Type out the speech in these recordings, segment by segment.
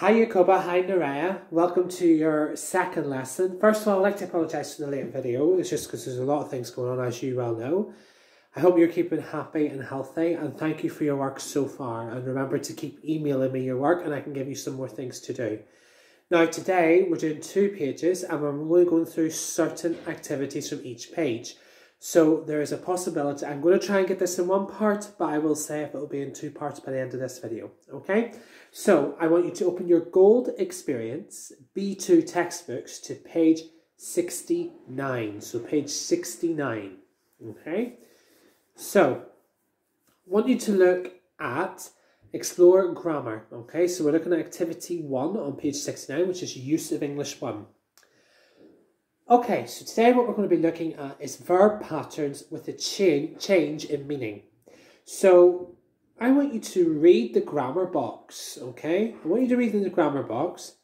Hi Yakoba, hi Naraya. Welcome to your second lesson. First of all, I'd like to apologise for the late video. It's just because there's a lot of things going on, as you well know. I hope you're keeping happy and healthy, and thank you for your work so far. And remember to keep emailing me your work and I can give you some more things to do. Now today we're doing 2 pages and we're only going through certain activities from each page. So there is a possibility, I'm going to try and get this in 1 part, but I will say if it will be in 2 parts by the end of this video, okay? So I want you to open your Gold Experience B2 textbooks to page 69. So page 69, okay? So I want you to look at Explore Grammar, okay? So we're looking at activity 1 on page 69, which is use of English 1. Okay, so today what we're going to be looking at is verb patterns with a change in meaning. So I want you to read the grammar box, okay? I want you to read in the grammar box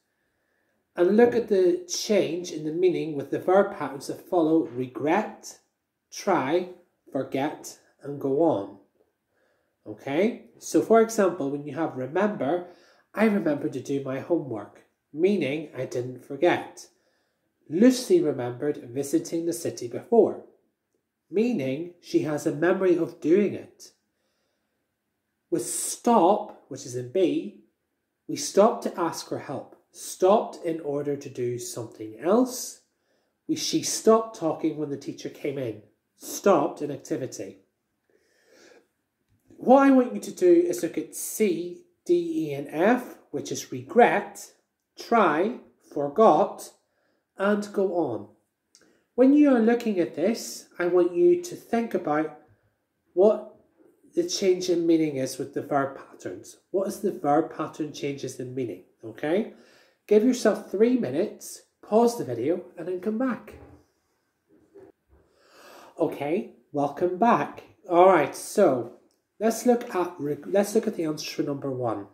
and look at the change in the meaning with the verb patterns that follow regret, try, forget, and go on. Okay? So for example, when you have remember, I remember to do my homework, meaning I didn't forget. Lucy remembered visiting the city before, meaning she has a memory of doing it. With stop, which is in B, we stopped to ask for help. Stopped in order to do something else. She stopped talking when the teacher came in. Stopped an activity. What I want you to do is look at C, D, E, and F, which is regret, try, forgot, and go on. When you are looking at this, I want you to think about what the change in meaning is with the verb patterns. What is the verb pattern changes in meaning, okay? Give yourself 3 minutes, pause the video, and then come back. Okay, welcome back. All right, so let's look at the answer for number 1.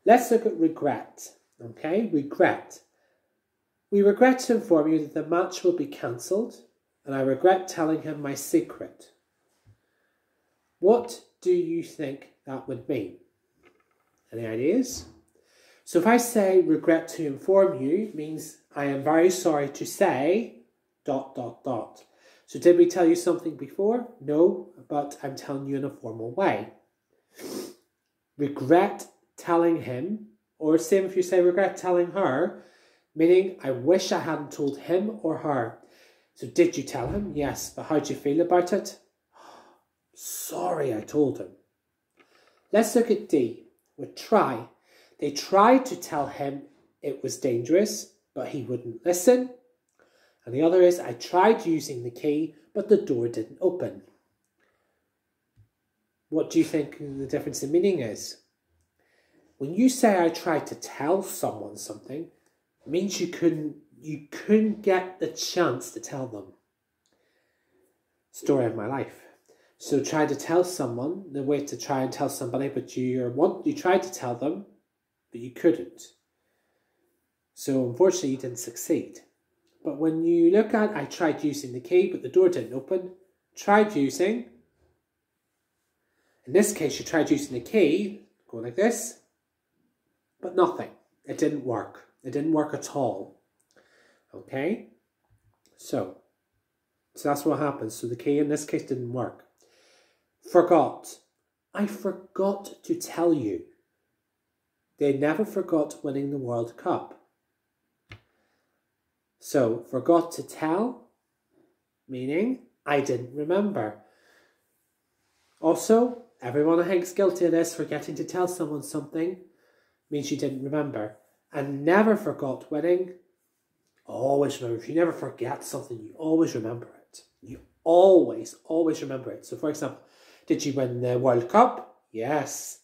Let's look at regret, okay? Regret. We regret to inform you that the match will be cancelled, and I regret telling him my secret. What do you think that would mean? Any ideas? So if I say regret to inform you, means I am very sorry to say ... So did we tell you something before? No, but I'm telling you in a formal way. Regret telling him, or same if you say regret telling her, meaning I wish I hadn't told him or her. So did you tell him? Yes, but how do you feel about it? Sorry I told him. Let's look at D with try. They tried to tell him it was dangerous, but he wouldn't listen. And the other is I tried using the key, but the door didn't open. What do you think the difference in meaning is? When you say I tried to tell someone something, it means you couldn't get the chance to tell them. Story of my life. So try to tell someone, the way to try and tell somebody, but you tried to tell them, but you couldn't. So unfortunately you didn't succeed. But when you look at I tried using the key, but the door didn't open, tried using, in this case you tried using the key, go like this, but nothing. It didn't work. It didn't work at all. Okay? So that's what happens. So the key in this case didn't work. Forgot. I forgot to tell you. They never forgot winning the World Cup. So forgot to tell, meaning I didn't remember. Also, everyone I think is guilty of this, forgetting to tell someone something means you didn't remember. And never forgot winning. Always remember. If you never forget something, you always remember it. You always remember it. So for example, did you win the World Cup? Yes.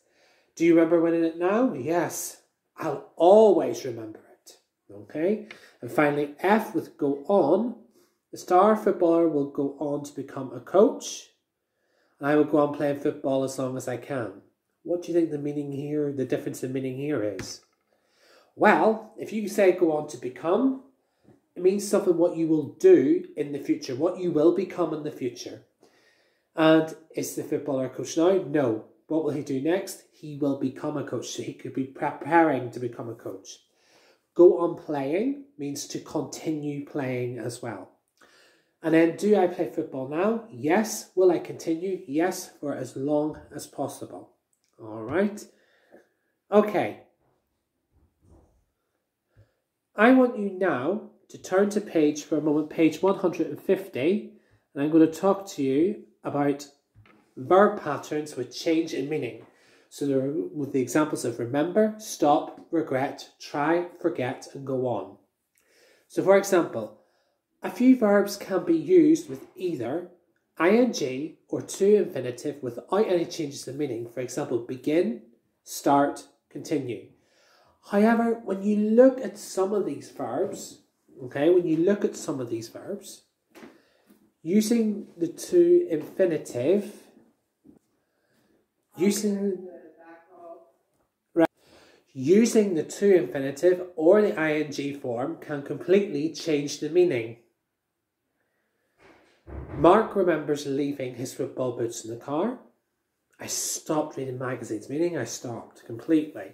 Do you remember winning it now? Yes. I'll always remember it. Okay? And finally, F with go on. The star footballer will go on to become a coach. And I will go on playing football as long as I can. What do you think the meaning here, the difference in meaning here is? Well, if you say go on to become, it means something what you will do in the future, what you will become in the future. And is the footballer a coach now? No. what will he do next? He will become a coach. So he could be preparing to become a coach. Go on playing means to continue playing as well. And then, do I play football now? Yes. Will I continue? Yes, for as long as possible. All right. Okay. I want you now to turn to page, for a moment, page 150. And I'm going to talk to you about verb patterns with change in meaning. So there are with the examples of remember, stop, regret, try, forget, and go on. So for example, a few verbs can be used with either ing or to infinitive without any changes in meaning. For example, begin, start, continue. However, when you look at some of these verbs, using the to infinitive, using the to infinitive or the ing form can completely change the meaning. Mark remembers leaving his football boots in the car. I stopped reading magazines, meaning I stopped completely.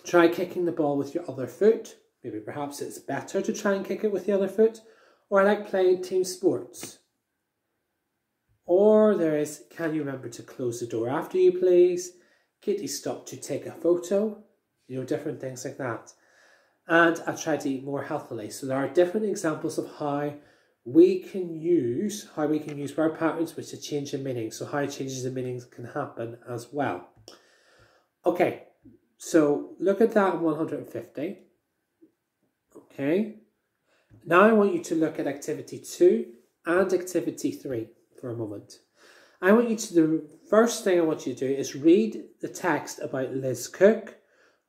Try kicking the ball with your other foot. Maybe perhaps it's better to try and kick it with the other foot. Or I like playing team sports. Or there is, can you remember to close the door after you, please? Kitty stopped to take a photo. Different things like that. And I try to eat more healthily. So there are different examples of how we can use verb patterns which a change in meaning. So how changes in meanings can happen as well. Okay, so look at that in 150. Okay. Now I want you to look at activity 2 and activity 3 for a moment. The first thing I want you to do is read the text about Liz Cook.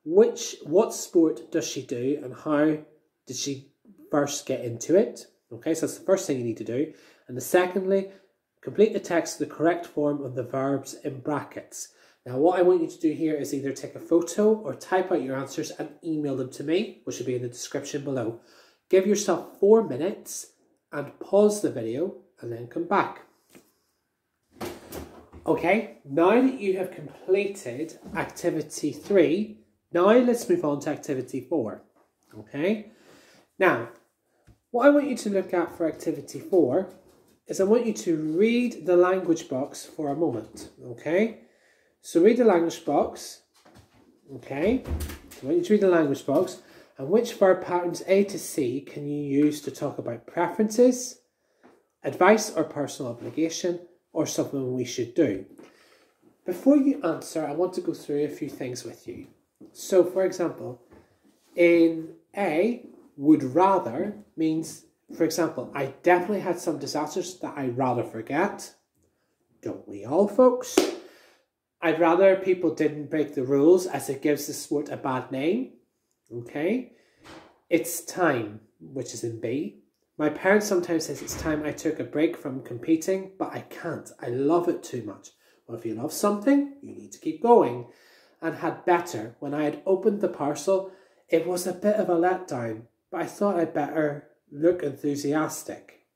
What sport does she do and how did she first get into it? Okay, so that's the first thing you need to do. And secondly, complete the text in the correct form of the verbs in brackets. Now what I want you to do here is either take a photo or type out your answers and email them to me, which will be in the description below. Give yourself 4 minutes and pause the video and then come back. Okay, now that you have completed activity 3, now let's move on to activity 4. Okay, now what I want you to look at for activity 4 is I want you to read the language box for a moment. Okay, so read the language box. Okay, so I want you to read the language box. And which verb patterns A to C can you use to talk about preferences, advice or personal obligation, or something we should do? Before you answer, I want to go through a few things with you. So, for example, in A, would rather means, for example, I definitely had some disasters that I'd rather forget. Don't we all, folks? I'd rather people didn't break the rules as it gives the sport a bad name. Okay, it's time, which is in B. My parents sometimes says it's time I took a break from competing, but I can't. I love it too much. Well, if you love something, you need to keep going. And had better. When I had opened the parcel, it was a bit of a letdown, but I thought I'd better look enthusiastic.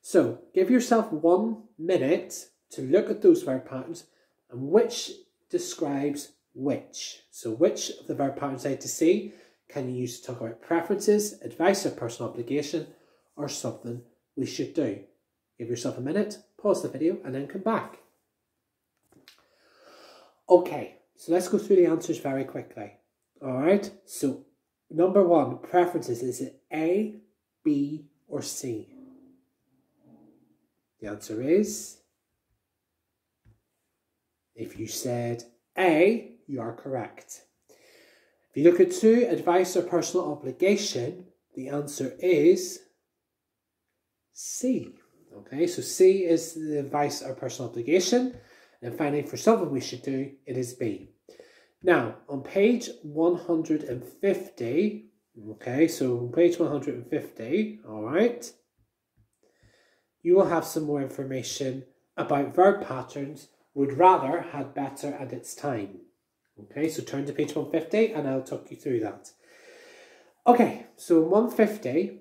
So, give yourself 1 minute to look at those verb patterns and which describes which. So which of the verb patterns A to C can you use to talk about preferences, advice or personal obligation, or something we should do? Give yourself a minute, pause the video, and then come back. Okay, so let's go through the answers very quickly. Alright, so number 1, preferences. Is it A, B, or C? The answer is, if you said A, you are correct. If you look at 2, advice or personal obligation, the answer is C. Okay, so C is the advice or personal obligation. And finally, for something we should do, it is B. Now, on page 150, okay, so on page 150, all right, you will have some more information about verb patterns. Would rather, had better, and it's time. Okay, so turn to page 150 and I'll talk you through that. Okay, so in 150,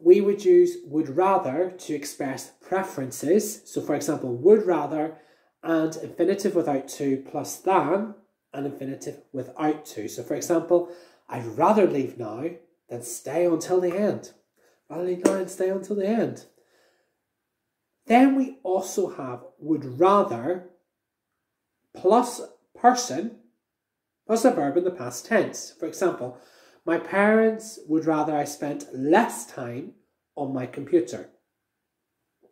we would use would rather to express preferences. So for example, would rather and infinitive without to plus than and infinitive without to. So for example, I'd rather leave now than stay until the end. Rather leave now and stay until the end. Then we also have would rather plus person plus a verb in the past tense. For example, my parents would rather I spent less time on my computer.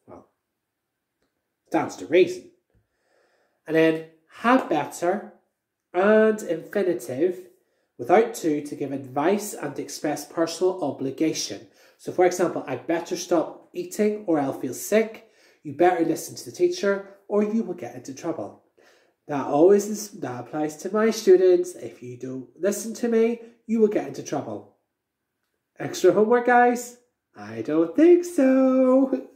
Well, that's the reason. And then had better and infinitive without to give advice and express personal obligation. So for example, I'd better stop eating or I'll feel sick. You better listen to the teacher or you will get into trouble. That applies to my students. If you don't listen to me, you will get into trouble. Extra homework, guys? I don't think so.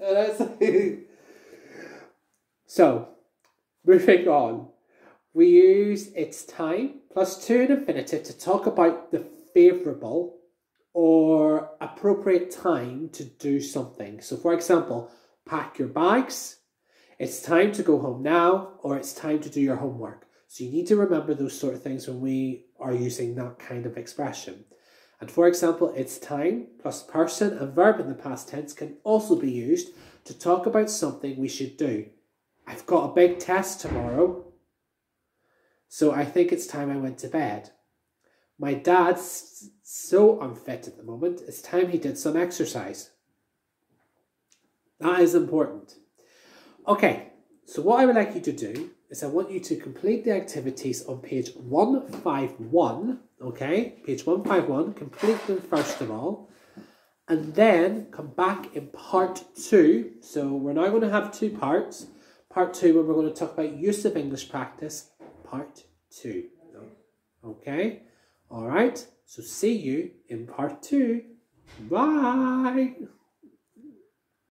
So, moving on. We use it's time plus to an infinitive to talk about the favourable or appropriate time to do something. So for example, pack your bags, it's time to go home now, or it's time to do your homework. So you need to remember those sort of things when we are using that kind of expression. And for example, it's time plus person and verb in the past tense can also be used to talk about something we should do. I've got a big test tomorrow, so I think it's time I went to bed. My dad's so unfit at the moment, it's time he did some exercise. That is important. Okay, so what I would like you to do is I want you to complete the activities on page 151, okay? Page 151, complete them first of all, and then come back in part 2. So we're now going to have 2 parts. Part 2 where we're going to talk about use of English practice, part 2. Okay? Alright, so see you in part 2. Bye!